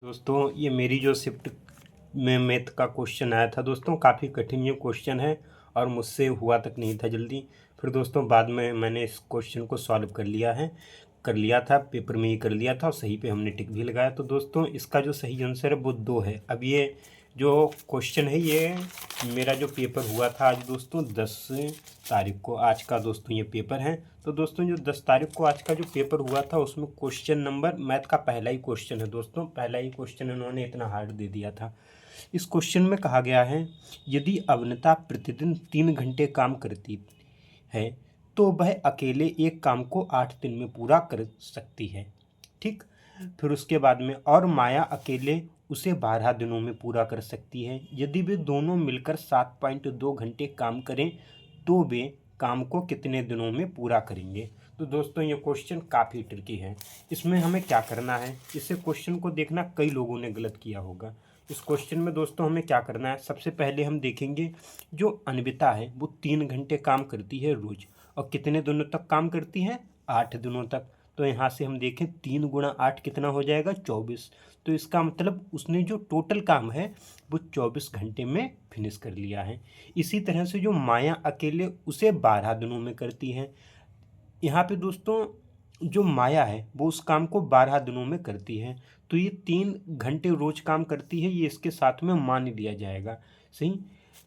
दोस्तों ये मेरी जो शिफ्ट में मैथ का क्वेश्चन आया था दोस्तों, काफ़ी कठिन ये क्वेश्चन है और मुझसे हुआ तक नहीं था जल्दी। फिर दोस्तों बाद में मैंने इस क्वेश्चन को सॉल्व कर लिया था, पेपर में ही कर लिया था और सही पे हमने टिक भी लगाया। तो दोस्तों इसका जो सही आंसर है वो 2 है। अब ये जो क्वेश्चन है ये मेरा जो पेपर हुआ था आज दोस्तों 10 तारीख को, आज का दोस्तों ये पेपर है। तो दोस्तों जो 10 तारीख को आज का जो पेपर हुआ था उसमें क्वेश्चन नंबर मैथ का पहला ही क्वेश्चन है दोस्तों, पहला ही क्वेश्चन इन्होंने इतना हार्ड दे दिया था। इस क्वेश्चन में कहा गया है यदि अवनिता प्रतिदिन 3 घंटे काम करती है तो वह अकेले एक काम को 8 दिन में पूरा कर सकती है। ठीक, फिर उसके बाद में और माया अकेले उसे 12 दिनों में पूरा कर सकती है। यदि वे दोनों मिलकर 7.2 घंटे काम करें तो वे काम को कितने दिनों में पूरा करेंगे। तो दोस्तों ये क्वेश्चन काफ़ी ट्रिकी है। इसमें हमें क्या करना है, इसे क्वेश्चन को देखना कई लोगों ने गलत किया होगा। इस क्वेश्चन में दोस्तों हमें क्या करना है, सबसे पहले हम देखेंगे जो अन्विता है वो 3 घंटे काम करती है रोज़ और कितने दिनों तक काम करती है, 8 दिनों तक। तो यहाँ से हम देखें 3 गुणा 8 कितना हो जाएगा, 24। तो इसका मतलब उसने जो टोटल काम है वो 24 घंटे में फिनिश कर लिया है। इसी तरह से जो माया अकेले उसे 12 दिनों में करती है, यहाँ पे दोस्तों जो माया है वो उस काम को 12 दिनों में करती है। तो ये 3 घंटे रोज काम करती है, ये इसके साथ में मान लिया जाएगा। सही,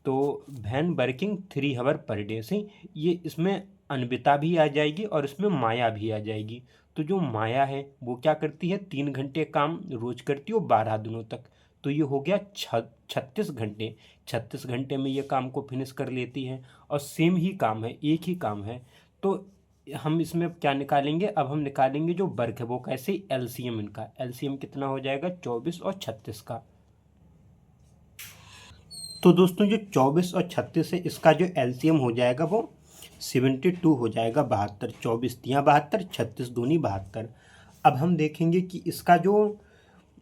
तो one working 3 hour per day. सही, ये इसमें अन्विता भी आ जाएगी और इसमें माया भी आ जाएगी। तो जो माया है वो क्या करती है, 3 घंटे काम रोज करती है 12 दिनों तक। तो ये हो गया 36 घंटे। 36 घंटे में ये काम को फिनिश कर लेती है और सेम ही काम है, एक ही काम है। तो हम इसमें क्या निकालेंगे, अब हम निकालेंगे जो वर्ग है वो कैसे, एलसीएम। इनका एलसीएम कितना हो जाएगा, 24 और 36 का। तो दोस्तों जो 24 और 36 है इसका जो एलसीएम हो जाएगा वो 72 हो जाएगा, 72। 24 तियाँ 72, 36 दूनी 72। अब हम देखेंगे कि इसका जो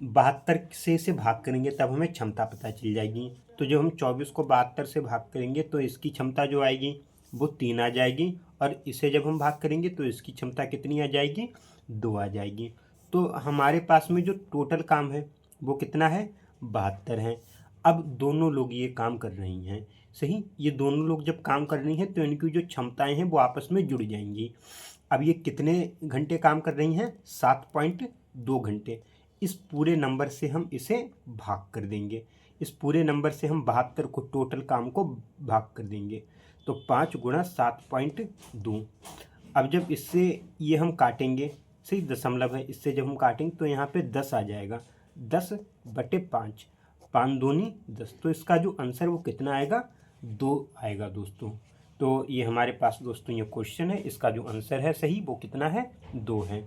72 से इसे भाग करेंगे तब हमें क्षमता पता चल जाएगी। तो जब हम 24 को 72 से भाग करेंगे तो इसकी क्षमता जो आएगी वो 3 आ जाएगी और इसे जब हम भाग करेंगे तो इसकी क्षमता कितनी आ जाएगी, 2 आ जाएगी। तो हमारे पास में जो टोटल काम है वो कितना है, 72 है। अब दोनों लोग ये काम कर रही हैं। सही, ये दोनों लोग जब काम कर रही हैं तो इनकी जो क्षमताएं हैं वो आपस में जुड़ जाएंगी। अब ये कितने घंटे काम कर रही हैं, 7.2 घंटे। इस पूरे नंबर से हम इसे भाग कर देंगे, इस पूरे नंबर से हम 72 को टोटल काम को भाग कर देंगे। तो 5 गुणा 7.2। अब जब इससे ये हम काटेंगे, सही दशमलव है, इससे जब हम काटेंगे तो यहाँ पे 10 आ जाएगा, 10/5, 5 दूनी 10। तो इसका जो आंसर वो कितना आएगा, 2 आएगा दोस्तों। तो ये हमारे पास दोस्तों ये क्वेश्चन है, इसका जो आंसर है सही वो कितना है, 2 है।